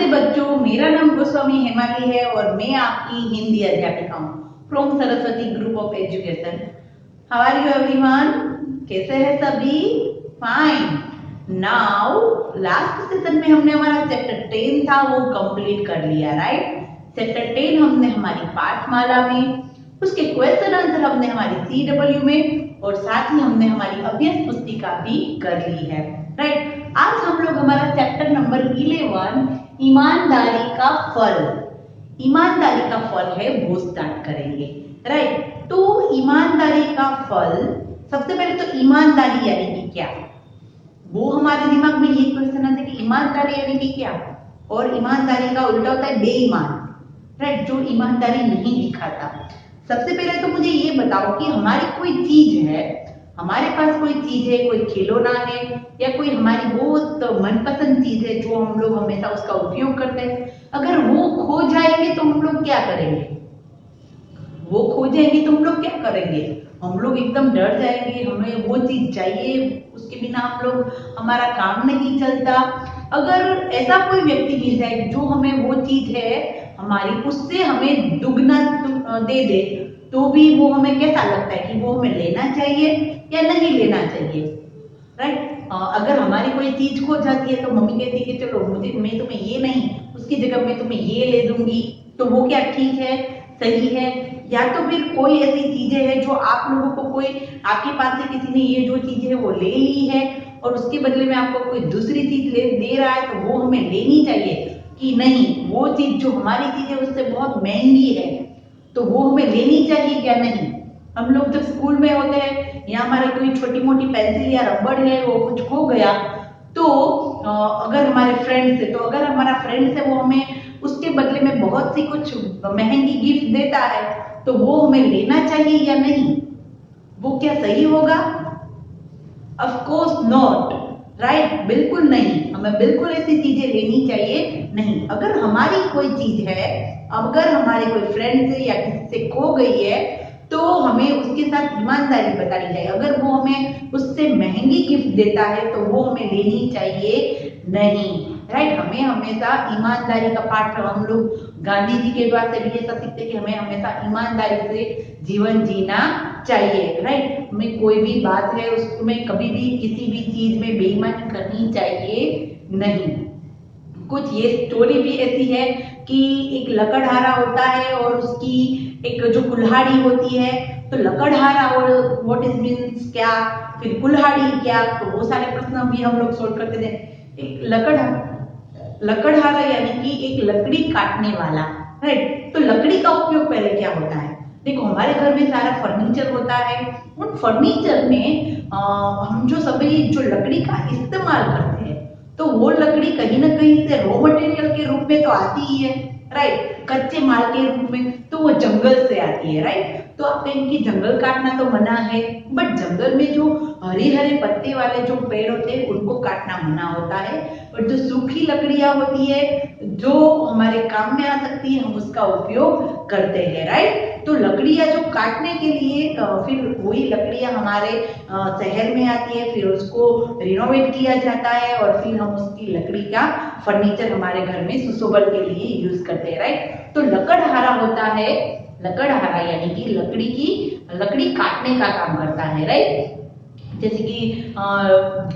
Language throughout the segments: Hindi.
नमस्ते बच्चों, मेरा नाम गोस्वामी हेमाली है और मैं आपकी हिंदी अध्यापिका हूँ from Saraswati group of education. How are you everyone? कैसे हैं सभी? फाइन। नाउ लास्ट सेशन में हमने हमारा चैप्टर 10 था वो कंप्लीट कर लिया, राइट? चैप्टर 10 हमने हमारी पाठमाला में, उसके क्वेश्चन आंसर हमने हमारी CW में और साथ ही हमने हमारी अभ्यास पुस्तिका भी कर ली है, राइट? आज हम लोग हमारा चैप्टर नंबर 11 ईमानदारी का फल, ईमानदारी का फल है वो स्टार्ट करेंगे, राइट? तो ईमानदारी का फल, सबसे पहले तो ईमानदारी यानी कि क्या, वो हमारे दिमाग में ये क्वेश्चन आता है कि ईमानदारी यानी कि क्या, और ईमानदारी का उल्टा होता है बेईमान, राइट? जो ईमानदारी नहीं दिखाता। सबसे पहले तो मुझे ये बताओ कि हमारी कोई चीज है, हमारे पास कोई चीज है, कोई खिलौना है या कोई हमारी बहुत मनपसंद चीज है जो हम लोग हमेशा उसका उपयोग करते हैं, अगर वो खो जाएंगे तो हम लोग क्या करेंगे? वो खो जाएंगे तो हम लोग क्या करेंगे? हम लोग एकदम डर जाएंगे, हमें वो चीज चाहिए, उसके बिना हम लोग, हमारा काम नहीं चलता। अगर ऐसा कोई व्यक्ति मिल जाए जो हमें वो चीज है हमारी, उससे हमें दुगना दे दे, तो भी वो हमें कैसा लगता है कि वो हमें लेना चाहिए या नहीं लेना चाहिए, राइट? अगर हमारी कोई चीज खो जाती है तो मम्मी कहती है कि चलो मैं तुम्हें ये नहीं, उसकी जगह मैं तुम्हें ये ले दूंगी, तो वो क्या ठीक है, सही है? या तो फिर कोई ऐसी चीजें हैं जो आप लोगों को, कोई आपके पास से किसी ने ये जो चीज है वो ले ली है और उसके बदले में आपको कोई दूसरी चीज दे रहा है, तो वो हमें लेनी चाहिए कि नहीं? वो चीज जो हमारी चीज है उससे बहुत महंगी है, तो वो हमें लेनी चाहिए या नहीं? हम लोग जब स्कूल में होते हैं या हमारे कोई छोटी मोटी पेंसिल या रबड़ है वो कुछ खो गया, तो अगर हमारे फ्रेंड्स है, तो अगर हमारा फ्रेंड्स है वो हमें उसके बदले में बहुत सी कुछ महंगी गिफ्ट देता है, तो वो हमें लेना चाहिए या नहीं? वो क्या सही होगा? Of course not, right? बिल्कुल नहीं, हमें बिल्कुल ऐसी चीजें लेनी चाहिए नहीं। अगर हमारी कोई चीज है, अगर हमारे कोई फ्रेंड से या किसी से खो गई है, तो हमें उसके साथ ईमानदारी बतानी चाहिए। अगर वो हमें उससे महंगी गिफ्ट देता है तो वो हमें लेनी चाहिए नहीं, राइट? हमें हमेशा ईमानदारी का पाठ, हम लोग गांधी जी के द्वारा से भी ये सीखते कि हमें हमेशा ईमानदारी से जीवन जीना चाहिए, राइट? हमें कोई भी बात है उसमें कभी भी किसी भी चीज में बेईमानी करनी चाहिए नहीं। कुछ ये स्टोरी भी ऐसी है कि एक लकड़हारा होता है और उसकी एक जो कुल्हाड़ी होती है, तो लकड़हारा और व्हाट इज मीन्स क्या, फिर कुल्हाड़ी क्या, तो वो सारे प्रश्न भी हम लोग सोल्व करते थे। एक लकड़हारा यानी कि एक लकड़ी काटने वाला, राइट? तो लकड़ी का उपयोग पहले क्या होता है? देखो, हमारे घर में सारा फर्नीचर होता है, उन फर्नीचर में हम जो सभी जो लकड़ी का इस्तेमाल करते हैं, तो वो लकड़ी कहीं ना कहीं से रॉ मटेरियल के रूप में तो आती ही है, राइट? कच्चे माल के रूप में, तो वो जंगल से आती है, राइट? तो आप कहेंगे कि जंगल काटना तो मना है, बट जंगल में जो हरे हरे पत्ते वाले जो पेड़ होते हैं उनको काटना मना होता है, और जो सूखी लकड़ियां होती है जो हमारे काम में आ सकती है हम उसका उपयोग करते हैं, राइट? तो लकड़ियां जो काटने के लिए, फिर वही लकड़ियां हमारे शहर में आती है, फिर उसको रिनोवेट किया जाता है और फिर हम उसकी लकड़ी का फर्नीचर हमारे घर में सुशोभन के लिए यूज करते हैं, राइट? तो लकड़हारा होता है, लकड़हारा यानी कि लकड़ी काटने का काम करता है, राइट? जैसे कि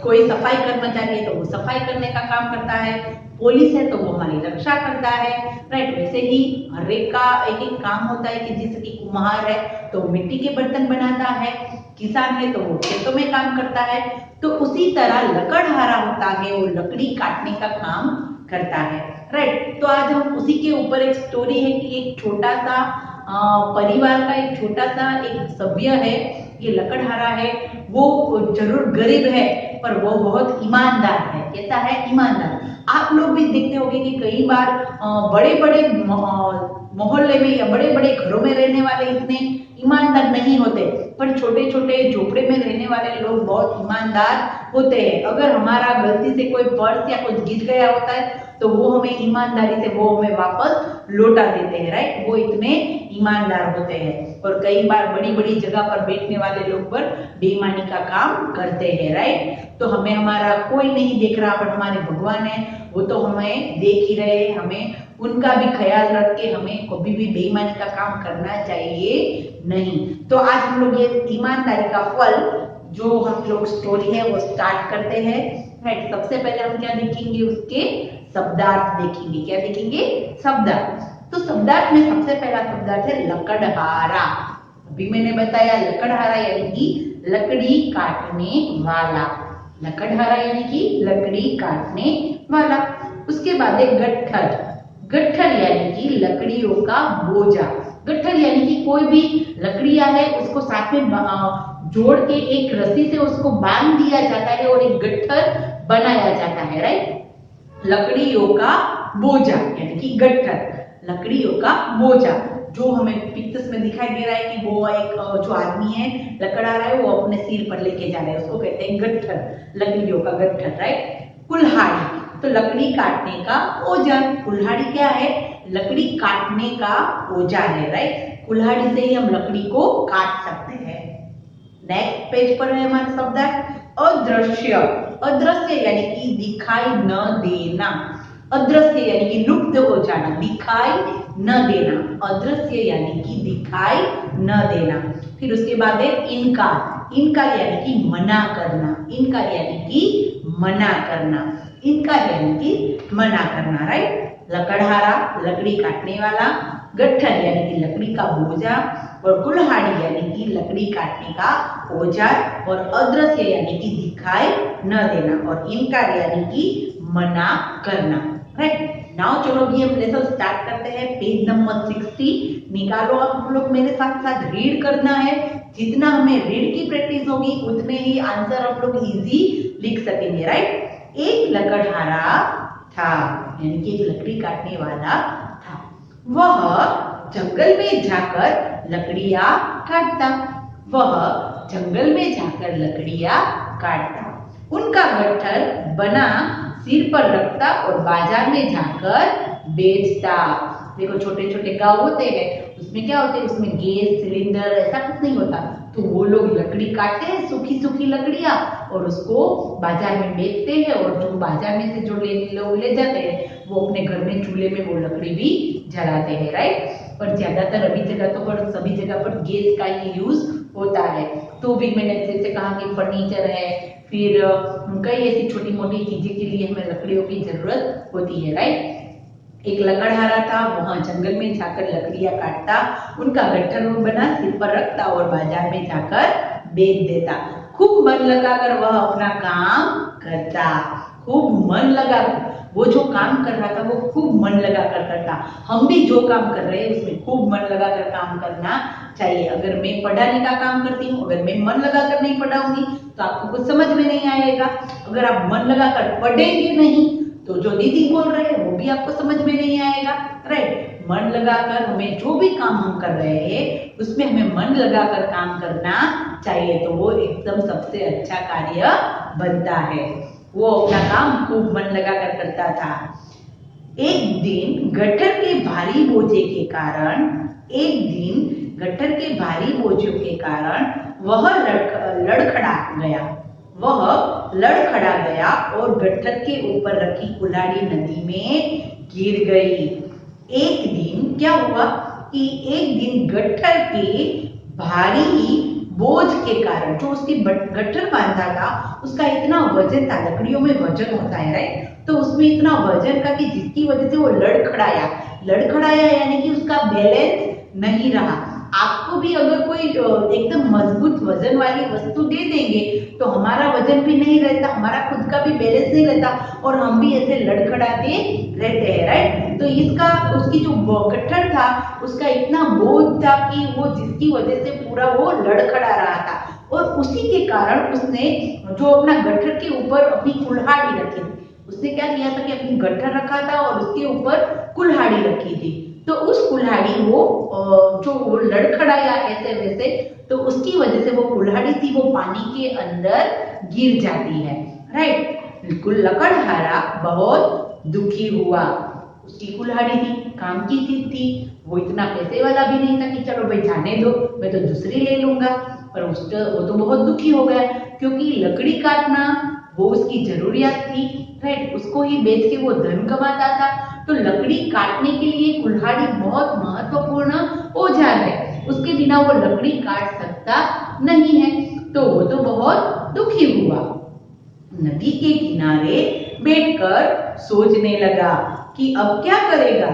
कोई सफाई कर्मचारी है तो वो सफाई करने का काम करता है, पुलिस है तो वो हमारी रक्षा करता है, राइट? वैसे ही हर एक का एक एक काम होता है कि जैसे कि कुम्हार है तो मिट्टी के बर्तन बनाता है, किसान है तो वो खेतों में काम करता है, तो उसी तरह लकड़हारा होता है वो लकड़ी काटने का काम करता है, राइट? तो आज हम उसी के ऊपर एक स्टोरी है कि एक छोटा सा परिवार का एक छोटा सा एक सभ्य है, ये लकड़हारा है, वो जरूर गरीब है पर वो बहुत ईमानदार है। कैसा है? ईमानदार। आप लोग भी देखते होंगे कि कई बार बड़े बड़े मोहल्ले में या बड़े बड़े घरों में रहने वाले इतने ईमानदार नहीं होते, पर छोटे छोटे झोपड़े में रहने वाले लोग बहुत ईमानदार होते हैं। अगर हमारा गलती से कोई पर्स या कुछ गिर गया होता है तो वो हमें ईमानदारी से वो हमें वापस लौटा देते हैं, राइट। वो इतने ईमानदार होते हैं। और कई बार बड़ी बड़ी जगह पर बैठने वाले लोग पर बेईमानी का काम करते हैं, राइट। तो हमें हमारा कोई नहीं देख रहा, पर हमारे भगवान है, वो तो हमें देख ही रहे। हमें उनका भी ख्याल रख के हमें कभी भी बेईमानी का काम करना चाहिए नहीं। तो आज हम लोग ये ईमानदारी का फल जो हम लोग स्टोरी है वो स्टार्ट करते हैं, राइट। सबसे पहले हम क्या देखेंगे, उसके शब्दार्थ देखेंगे। क्या देखेंगे? शब्दार्थ। तो शब्दार्थ में सबसे पहला शब्दार्थ है लकड़हारा। अभी मैंने बताया लकड़हारा यानी कि लकड़ी काटने वाला। लकड़हारा यानी कि लकड़ी काटने वाला। उसके बाद है गट्ठर। गट्ठर यानी कि लकड़ियों का बोझा। गट्ठर यानी कि कोई भी लकड़ियां है उसको साथ में जोड़ के एक रस्सी से उसको बांध दिया जाता है और एक गट्ठर बनाया जाता है, राइट। लकड़ियों का बोझा यानी कि गट्ठर, लकड़ियों का बोझा। जो हमें पिक्चर्स में दिखाई दे रहा है कि वो एक जो आदमी है लकड़ा रहा है, वो अपने सिर पर लेके जा रहा है, उसको कहते हैं गट्ठर, लकड़ियों का गट्ठर, राइट। कुल्हाड़ी तो लकड़ी काटने का औजार। कुल्हाड़ी क्या है? लकड़ी काटने का औजार है, राइट। कुल्हाड़ी से ही हम लकड़ी को काट सकते हैं। नेक्स्ट पेज पर है हमारा शब्दार्थ अदृश्य। अदृश्य यानी कि दिखाई न देना। अदृश्य यानी कि लुप्त हो जाना, दिखाई न देना। अदृश्य यानी कि दिखाई न देना। फिर उसके बाद है इनकार। इनकार यानी कि मना करना। इनकार यानी कि मना करना। इनकार यानी कि मना करना, राइट। लकड़हारा लकड़ी काटने वाला, गट्ठर यानी कि लकड़ी का बोझा, और कुल्हाड़ी यानी कि लकड़ी काटने का औजार, और अदृश्य यानी कि दिखाई न देना, और इनकार यानी कि मना करना, राइट। नाउ चलो भी हम लेसन स्टार्ट करते हैं। पेज नंबर 60 निकालो। अब हम लोग मेरे साथ साथ रीड करना है। जितना हमें रीड की प्रैक्टिस होगी उतने ही आंसर हम लोग इजी लिख सकेंगे, राइट। एक लकड़हारा था यानी कि एक लकड़ी काटने वाला था। वह जंगल में जाकर लकड़ियां काटता। वह जंगल में जाकर लकड़ियां काटता। उनका गट्ठर बना सिर पर रखता और बाजार में जाकर बेचता। देखो छोटे छोटे गांव होते हैं, उसमें क्या होते हैं, उसमें गैस सिलेंडर ऐसा कुछ नहीं होता, तो वो लोग लकड़ी काटते हैं, सूखी सूखी लकड़ियां, और उसको बाजार में बेचते हैं। और जो बाजार में से जो लोग ले जाते हैं वो अपने घर में चूल्हे में वो लकड़ी भी जलाते हैं, राइट। पर ज्यादातर अभी जगह तो पर सभी जगह पर गैस का ही यूज होता है। तो भी मैंने जैसे कहा कि फर्नीचर है, फिर कई ऐसी छोटी मोटी चीजें के लिए हमें लकड़ियों की जरूरत होती है, राइट। एक लकड़हारा था, वहां जंगल में जाकर लकड़ियां काटता। उनका गट्ठर बना सिर पर रखता और बाजार में जाकर बेच देता। खूब मन लगाकर वह अपना काम करता। खूब मन लगा, वो जो काम कर रहा था वो खूब मन लगा कर करता। हम भी जो काम कर रहे हैं उसमें खूब मन लगा कर काम करना चाहिए। अगर मैं पढ़ाने का काम करती हूँ, अगर मैं मन लगा कर नहीं पढ़ाऊंगी तो आपको कुछ समझ में नहीं आएगा। अगर आप मन लगा कर पढ़ेंगे नहीं तो जो दीदी बोल रहे हैं वो भी आपको समझ में नहीं आएगा, राइट। मन लगाकर हमें जो भी काम हम कर रहे हैं उसमें हमें मन लगाकर काम करना चाहिए, तो वो एकदम सबसे अच्छा कार्य बनता है। वो अपना काम खूब मन लगाकर करता था। एक दिन गट्ठर के भारी बोझे के कारण वह लड़खड़ा गया और गट्ठर के ऊपर रखी कुल्हाड़ी नदी में गिर गई। एक दिन क्या हुआ कि एक दिन गट्ठर के भारी बोझ के कारण, जो उसकी गट्ठर बांधा था उसका इतना वजन था, लकड़ियों में वजन होता है, राइट। तो उसमें इतना वजन था कि जिसकी वजह से वो लड़खड़ाया यानी कि उसका बैलेंस नहीं रहा। आपको भी अगर कोई एकदम मजबूत वजन वाली वस्तु दे देंगे तो हमारा वजन भी नहीं रहता, हमारा खुद का भी बैलेंस नहीं रहता और हम भी ऐसे लड़खड़ाते रहते हैं, राइट। तो उसकी जो गट्ठर था उसका इतना बोझ था कि वो जिसकी वजह से पूरा वो लड़खड़ा रहा था, और उसी के कारण उसने जो अपना गट्ठर के ऊपर अपनी कुल्हाड़ी रखी थी, उसने क्या किया था कि अपनी गट्ठर रखा था और उसके ऊपर कुल्हाड़ी रखी थी। तो उस कुल्हाड़ी वो जो वो लड़खड़ाया ऐसे वैसे, तो उसकी वजह से वो कुल्हाड़ी थी वो पानी के अंदर गिर जाती है। राइट। बिल्कुल लकड़हारा बहुत दुखी हुआ। उसकी कुल्हाड़ी थी, काम की चीज थी, वो इतना पैसे वाला भी नहीं था कि चलो भाई जाने दो, मैं तो दूसरी ले लूंगा। पर वो तो बहुत दुखी हो गया, क्योंकि लकड़ी काटना वो उसकी जरूरियात थी। राइट। उसको ही बेच के वो धन कमाता था। तो लकड़ी काटने के लिए कुल्हाड़ी बहुत महत्वपूर्ण औजार है, उसके बिना वो लकड़ी काट सकता नहीं है। तो वो तो बहुत दुखी हुआ। नदी के किनारे बैठकर सोचने लगा कि अब क्या करेगा,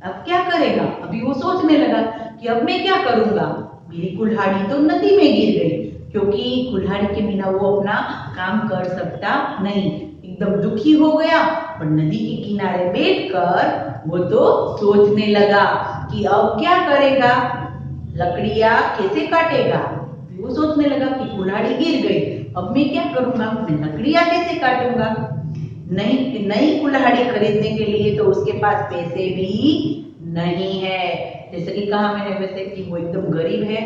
अब क्या करेगा। अभी वो सोचने लगा कि अब मैं क्या करूंगा, मेरी कुल्हाड़ी तो नदी में गिर गई, क्योंकि कुल्हाड़ी के बिना वो अपना काम कर सकता नहीं। एकदम दुखी हो गया और नदी के किनारे बैठकर वो तो सोचने लगा कि अब क्या करेगा, लकड़ियां कैसे काटेगा। वो सोचने लगा कि कुल्हाड़ी गिर गई, अब मैं क्या करूंगा, मैं लकड़ियां कैसे काटूंगा। नई नई कुल्हाड़ी खरीदने के लिए तो उसके पास पैसे भी नहीं है। जैसे कि कहा मैंने वैसे कि वो एकदम गरीब है।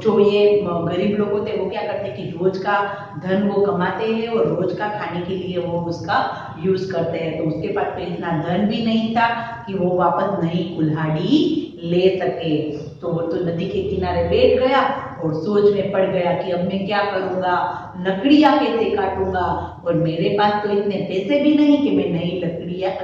जो ये गरीब लोग होते हैं वो क्या करते हैं कि रोज का धन वो कमाते हैं और रोज का खाने के लिए वो उसका यूज करते हैं। तो उसके पास तो इतना धन भी नहीं था कि वो वापस नई कुल्हाड़ी ले सके। तो वो तो नदी के किनारे बैठ गया और सोच में पड़ गया कि अब मैं क्या करूंगा, लकड़ियां कैसे काटूंगा, और मेरे पास तो इतने पैसे भी नहीं कि मैं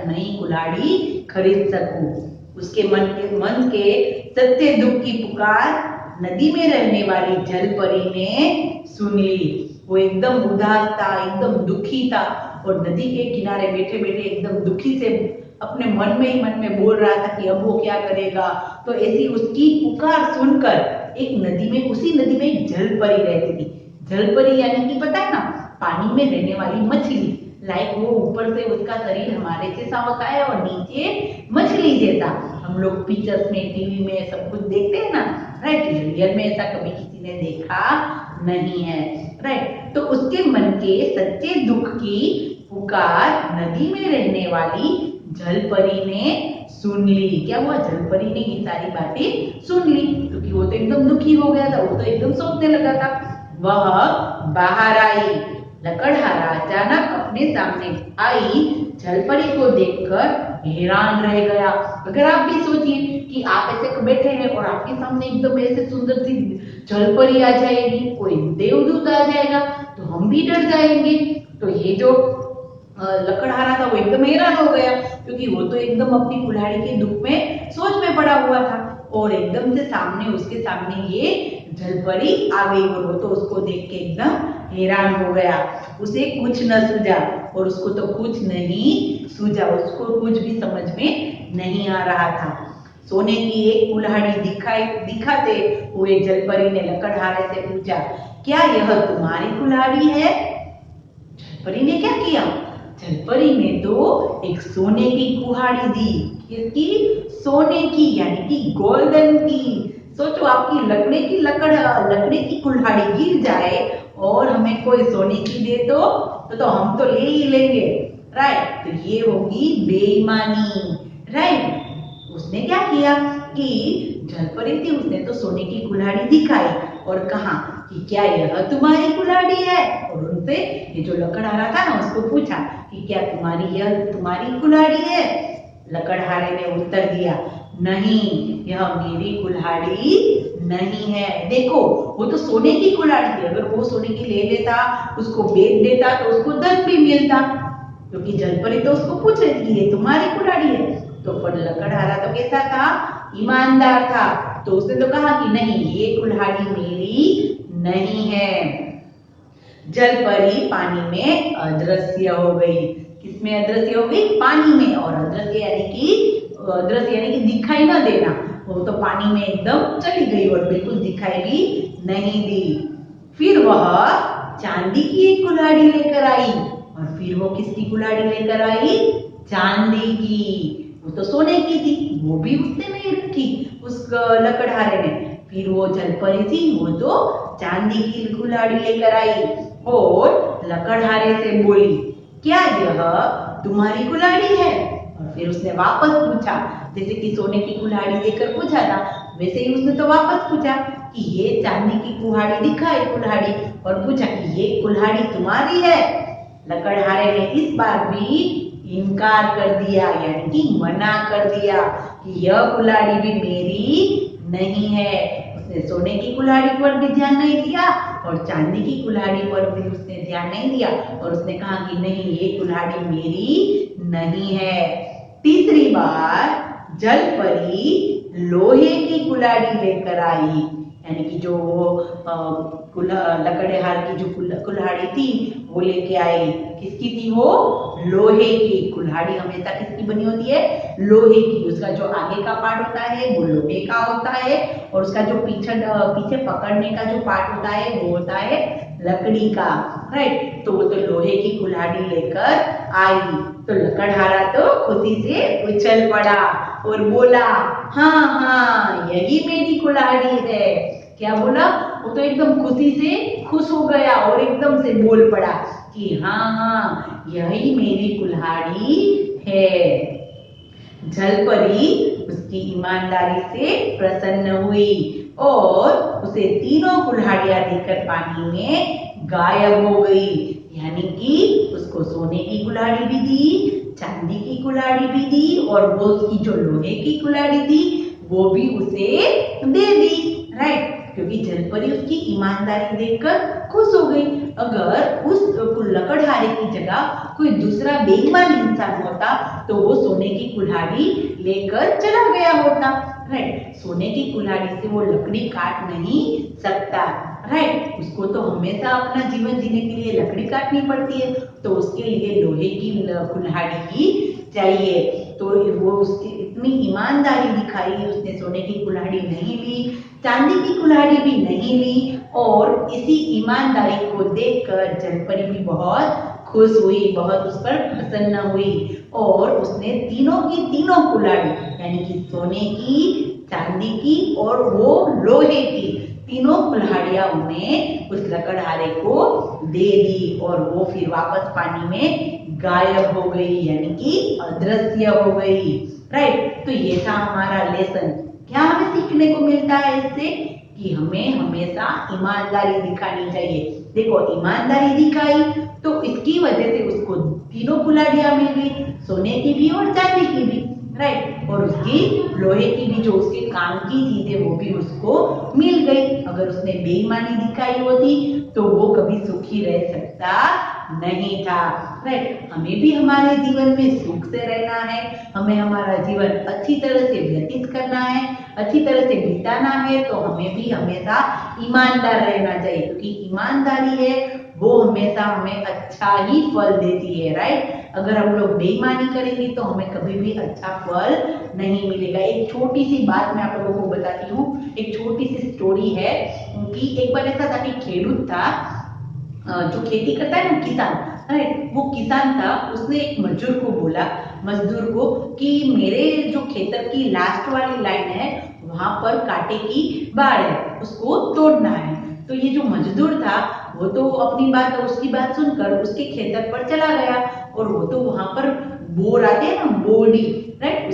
नई कुल्हाड़ी खरीद सकूं। उसके मन के सत्य दुख की पुकार नदी में रहने वाली जल परी ने सुन ली। वो एकदम उदास था, एकदम दुखी था और नदी के किनारे बैठे बैठे एकदम दुखी से अपने मन में ही मन में बोल रहा था कि अब वो क्या करेगा। तो ऐसी उसकी पुकार सुनकर एक नदी में, उसी नदी में एक जल परी रहती थी। जल परी यानी कि पता है ना, पानी में रहने वाली मछली। लाइक वो ऊपर से उसका शरीर हमारे जैसा होता है और नीचे मछली जैसा। हम लोग पिक्चर्स में, टीवी में सब कुछ देखते हैं ना। राइट। रियल में ऐसा कभी किसी ने देखा नहीं है। राइट। तो उसके मन के सच्चे दुख की पुकार नदी में रहने वाली जल परी ने सुन ली। क्या हुआ, जल परी ने ये सारी बातें सुन ली, क्योंकि वो तो एकदम दुखी हो गया था, वो तो एकदम सोचने लगा था। वह बाहर आई। लकड़हारा अचानक अपने सामने आई जलपरी को देखकर हैरान रह गया। अगर आप भी सोचिए कि आप ऐसे बैठे हैं और आपके सामने एकदम ऐसे सुंदर सी जलपरी आ जाएगी, कोई देवदूत आ जाएगा, तो हम भी डर जाएंगे। तो ये जो लकड़हारा था वो एकदम हैरान हो गया, क्योंकि वो तो एकदम अपनी कुल्हाड़ी के दुख में सोच में पड़ा हुआ था और एकदम से उसके सामने ये जलपरी आ गई और वो तो उसको देख के एकदम हैरान हो गया। उसे कुछ न सूझा और उसको तो कुछ नहीं सूझा, उसको कुछ भी समझ में नहीं आ रहा था। सोने की एक कुल्हाड़ी दिखाते हुए जलपरी ने लकड़हारे से पूछा, क्या यह तुम्हारी कुल्हाड़ी है? जलपरी ने क्या किया, जलपरी ने तो एक सोने की कुल्हाड़ी दी। किसकी? सोने की, यानी कि गोल्डन की। सोचो, आपकी लकड़ी की कुल्हाड़ी गिर जाए और हमें कोई सोने की दे तो हम तो ले ही लेंगे। राइट। तो ये होगी बेईमानी। राइट। उसने क्या किया कि जलपरी थी, उसने तो सोने की कुल्हाड़ी दिखाई और कहा कि क्या यह तुम्हारी कुल्हाड़ी है? और उनसे ये जो लकड़हारा था ना उसको पूछा कि क्या यह तुम्हारी कुल्हाड़ी है? लकड़हारे ने उत्तर दिया, नहीं, यह मेरी कुल्हाड़ी नहीं है। देखो, वो तो सोने की कुल्हाड़ी थी, अगर वो सोने की ले लेता, उसको बेच देता तो उसको धन भी मिलता, क्योंकि जलपरी तो उसको पूछ रही थी ये तुम्हारी कुल्हाड़ी है। तो पर लकड़हारा तो कैसा था? ईमानदार था। तो उसने तो कहा कि नहीं, ये कुल्हाड़ी मेरी नहीं है। जलपरी पानी में अदृश्य हो गई। किसमें अदृश्य हो गई? पानी में। और अदृश्य यानी कि दिखाई ना देना। वो तो पानी में एकदम चली गई और बिल्कुल दिखाई भी नहीं दी। फिर वह चांदी की एक कुल्हाड़ी लेकर आई। और फिर वो किसकी कुल्हाड़ी लेकर आई? चांदी की। वो तो सोने की थी, वो भी उसने नहीं रखी उस लकड़हारे ने। फिर वो जलपरी थी, वो तो चांदी की कुल्हाड़ी लेकर आई और लकड़हारे से बोली, क्या यह तुम्हारी कुल्हाड़ी है? और फिर उसने वापस पूछा जैसे कि सोने की कुल्हाड़ी देकर पूछा था, वैसे ही उसने तो वापस पूछा कि ये चांदी की कुल्हाड़ी दिखाई कुल्हाड़ी, और पूछा कि ये कुल्हाड़ी तुम्हारी है। लकड़हारे ने इस बार भी इनकार कर दिया, यानी कि मना कर दिया कि यह कुल्हाड़ी भी मेरी नहीं है। उसने सोने की कुल्हाड़ी पर भी ध्यान नहीं दिया और चांदी की कुल्हाड़ी पर भी उसने ध्यान नहीं दिया, और उसने कहा कि नहीं, ये कुल्हाड़ी मेरी नहीं है। तीसरी बार जलपरी लोहे की कुल्हाड़ी लेकर आई, यानी कि जो लकड़हार की जो कुल्हाड़ी थी वो लेके आई। किसकी थी वो? लोहे की। कुल्हाड़ी हमेशा किसकी बनी होती है? लोहे की। उसका जो आगे का पार्ट होता है वो लोहे का होता है, और उसका जो पीछे पकड़ने का जो पार्ट होता है वो होता है लकड़ी का, राइट। तो वो तो लोहे की कुल्हाड़ी लेकर आई। तो लकड़हारा तो खुशी से उछल पड़ा और बोला, हाँ हाँ, यही मेरी कुल्हाड़ी है। क्या बोला? वो तो एकदम खुशी से खुश हो गया और एकदम से बोल पड़ा कि हाँ हाँ, यही मेरी कुल्हाड़ी है। जलपरी उसकी ईमानदारी से प्रसन्न हुई और उसे तीनों कुल्हाड़ियां देकर पानी में गायब हो गई, यानी कि उसको सोने की कुल्हाड़ी भी दी, चांदी की कुल्हाड़ी भी दी, और वो उसकी जो लोहे की कुल्हाड़ी थी वो भी उसे दे दी, राइट। क्योंकि जलपरी उसकी ईमानदारी देखकर खुश हो गई। अगर उस लकड़हारे की जगह कोई दूसरा बेईमान इंसान होता तो वो सोने की कुल्हाड़ी लेकर चला गया होता, राइट। सोने की कुल्हाड़ी से वो लकड़ी काट नहीं सकता, राइट। उसको तो हमेशा अपना जीवन जीने के लिए लकड़ी काटनी पड़ती है, तो उसके लिए लोहे की कुल्हाड़ी ही चाहिए। तो वो उसकी इतनी ईमानदारी दिखाई, उसने सोने की कुल्हाड़ी नहीं ली, चांदी की कुल्हाड़ी भी नहीं ली, और इसी ईमानदारी को देखकर जलपरी भी बहुत खुश हुई, बहुत उस पर प्रसन्न हुई, और उसने तीनों की तीनों कुल्हाड़ी, यानी कि सोने की, चांदी की और वो लोहे की तीनों कुल्हाड़ियां उन्हें उस लकड़हारे को दे दी, और वो फिर वापस पानी में गायब हो गई, यानी कि अदृश्य हो गई, राइट। तो ये था हमारा लेसन। क्या हमें सीखने को मिलता है इससे? कि हमें हमेशा ईमानदारी दिखानी चाहिए। देखो, ईमानदारी दिखाई तो इसकी वजह से उसको तीनों कुल्हाड़ियां मिल गई, सोने की भी और चांदी की भी, राइट। और उसकी लोहे की भी जो उसके काम की चीजें वो भी उसको मिल गई। अगर उसने बेईमानी दिखाई होती तो वो कभी सुखी रह सकता नहीं था, राइट। हमें भी हमारे जीवन में सुख से रहना है, हमें हमारा जीवन अच्छी तरह से व्यतीत करना है, अच्छी तरह से बिताना है, तो हमें भी हमेशा ईमानदार रहना चाहिए, क्योंकि ईमानदारी है वो हमेशा हमें अच्छा ही फल देती है, राइट। अगर हम लोग बेईमानी करेंगे तो हमें कभी भी अच्छा फल नहीं मिलेगा। एक छोटी सी बात मैं आप लोगों को बताती हूँ, एक छोटी सी स्टोरी है कि एक बार ऐसा था कि खेडूत था, जो खेती करता है ना, किसान, राइट। वो किसान था, उसने एक मजदूर को कि मेरे जो खेतर की लास्ट वाली लाइन है वहां पर कांटे की बाड़ है, उसको तोड़ना है। तो ये जो मजदूर था वो तो उसकी बात सुनकर उसके खेतर पर चला गया, और वो तो वहां पर बोर आते हैं ना, बोड़ी, राइट।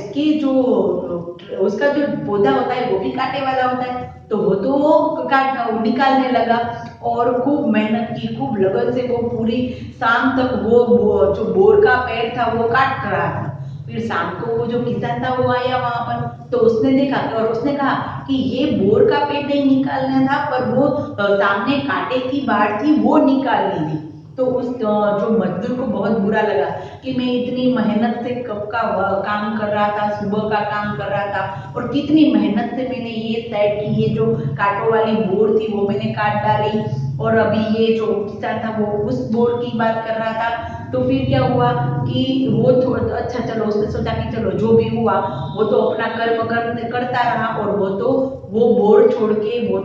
उसका जो पौधा होता है वो भी कांटे वाला होता है, तो वो तो निकालने लगा, और खूब मेहनत की, खूब लगन से वो पूरी शाम तक वो जो बोर का पेड़ था वो काट रहा था। फिर शाम को वो जो किसान था वो आया वहां पर, तो उसने देखा और उसने कहा कि ये बोर का पेड़ नहीं निकालना था, पर वो सामने कांटे की बाढ़ थी वो निकालनी थी। तो उस जो मजदूर को बहुत बुरा लगा कि मैं इतनी मेहनत से कब का काम कर रहा था, सुबह का काम कर रहा था, और कितनी मेहनत से मैंने ये सेट की, ये जो कांटों वाली बोर थी वो मैंने काट डाली, और अभी ये जो किसान था वो उस बोर की बात कर रहा था। तो फिर क्या हुआ कि वो थोड़ा अच्छा, चलो उसने सोचा कि चलो जो भी हुआ वो तो अपना कर्म करता रहा, और वो बोर छोड़ के वो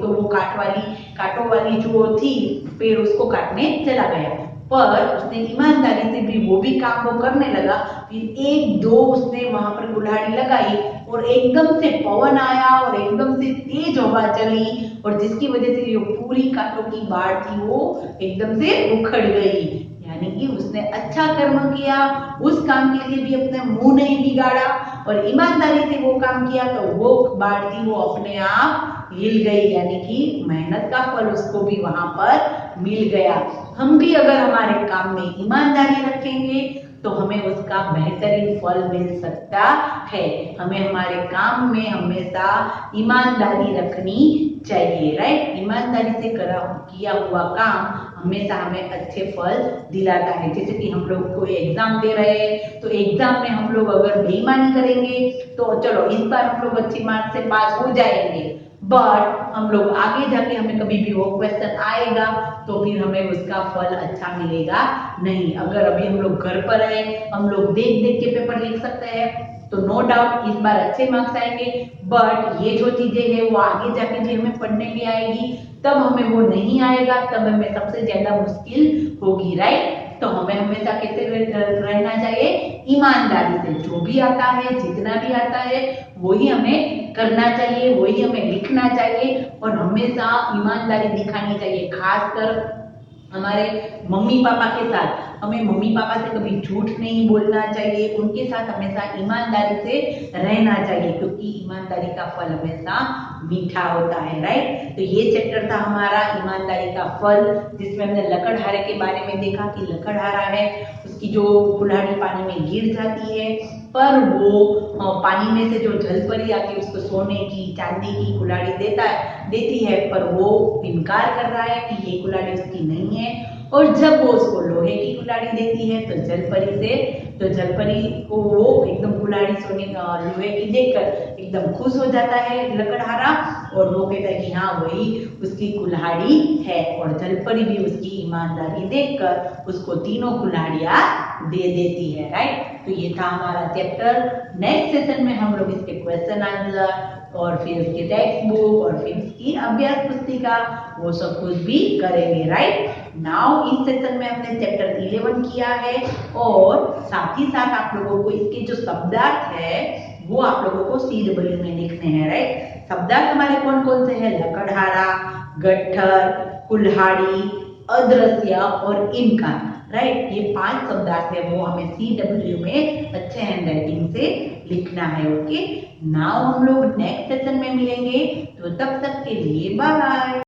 कांटों वाली जो थी पेड़ उसको काटने चला गया। पर उसने ईमानदारी से भी वो भी काम वो करने लगा। फिर एक दो उसने वहां पर कुल्हाड़ी लगाई, और एकदम से पवन आया और एकदम से तेज हवा चली, और जिसकी वजह से जो पूरी कांटों की बाढ़ थी वो एकदम से उखड़ गई। यानी कि उसने अच्छा कर्म किया, उस काम के लिए भी अपने मुंह नहीं बिगाड़ा और ईमानदारी से वो काम किया तो वो बाढ़ वो अपने आप हिल गई, यानी कि मेहनत का फल उसको भी वहां पर मिल गया। हम भी अगर हमारे काम में ईमानदारी रखेंगे तो हमें उसका बेहतरीन फल मिल सकता है। हमें हमारे काम में हमेशा ईमानदारी रखनी चाहिए, राइट। ईमानदारी से किया हुआ काम हमेशा हमें अच्छे फल दिलाता है। जैसे कि हम लोग कोई एग्जाम दे रहे हैं तो एग्जाम में हम लोग अगर बेईमानी करेंगे तो चलो इस बार हम लोग अच्छी मार्क्स से पास हो जाएंगे, बट हम लोग आगे जाके हमें कभी भी वो क्वेश्चन आएगा तो फिर हमें उसका फल अच्छा मिलेगा नहीं। अगर अभी हम लोग घर पर है, हम लोग देख देख के पेपर लिख सकते हैं तो नो डाउट इस बार अच्छे मार्क्स आएंगे, बट ये जो चीजें हैं वो आगे जाके भी हमें पढ़ने में आएगी, तब हमें वो नहीं आएगा, तब हमें सबसे ज्यादा मुश्किल होगी, राइट। तो हमें हमेशा कैसे रहना चाहिए, ईमानदारी से। जो भी आता है, जितना भी आता है वही हमें करना चाहिए, वही हमें लिखना चाहिए और हमेशा ईमानदारी दिखानी चाहिए। खासकर हमारे मम्मी पापा के साथ हमें मम्मी पापा से कभी झूठ नहीं बोलना चाहिए, उनके साथ हमेशा ईमानदारी से रहना चाहिए, क्योंकि ईमानदारी का फल हमेशा मीठा होता है, राइट। तो ये चैप्टर था हमारा ईमानदारी का फल, जिसमें हमने लकड़हारे के बारे में देखा कि लकड़हारा है, उसकी जो कुल्हाड़ी पानी में गिर जाती है पर वो पानी में से जो जलपरी आके उसको सोने की चांदी की कुल्हाड़ी देती है, पर वो इनकार कर रहा है कि ये कुल्हाड़ी उसकी नहीं है। और जब वो उसको लोहे की कुल्हाड़ी देती है तो जलपरी को वो एकदम कुल्हाड़ी सोने लोहे की देखकर एकदम खुश हो जाता है लकड़हारा, और वो कहता है कि हाँ वही उसकी कुल्हाड़ी है, और जलपरी भी उसकी ईमानदारी देखकर उसको तीनों कुल्हाड़ियां दे देती है, राइट। तो ये था हमारा चैप्टर। नेक्स्ट सेशन में हम लोग इसके क्वेश्चन आंसर और फिर उसकी टेक्स्ट बुक और फिर उसकी अभ्यास पुस्तिका वो सब कुछ भी करेंगे, राइट। नाउ इस सेशन में हमने चैप्टर 11 किया है और साथ ही साथ आप लोगों को इसके जो शब्दार्थ है वो आप लोगों को CW में लिखने हैं, राइट। शब्दार्थ हमारे कौन कौन से हैं, लकड़हारा, गट्ठर, कुल्हाड़ी, अदृश्य और इनकार, राइट। ये 5 शब्दार्थ है वो हमें CW में अच्छे हैंड राइटिंग से लिखना है, ओके। नाउ हम लोग नेक्स्ट सेशन में मिलेंगे, तो तब तक के लिए बाय।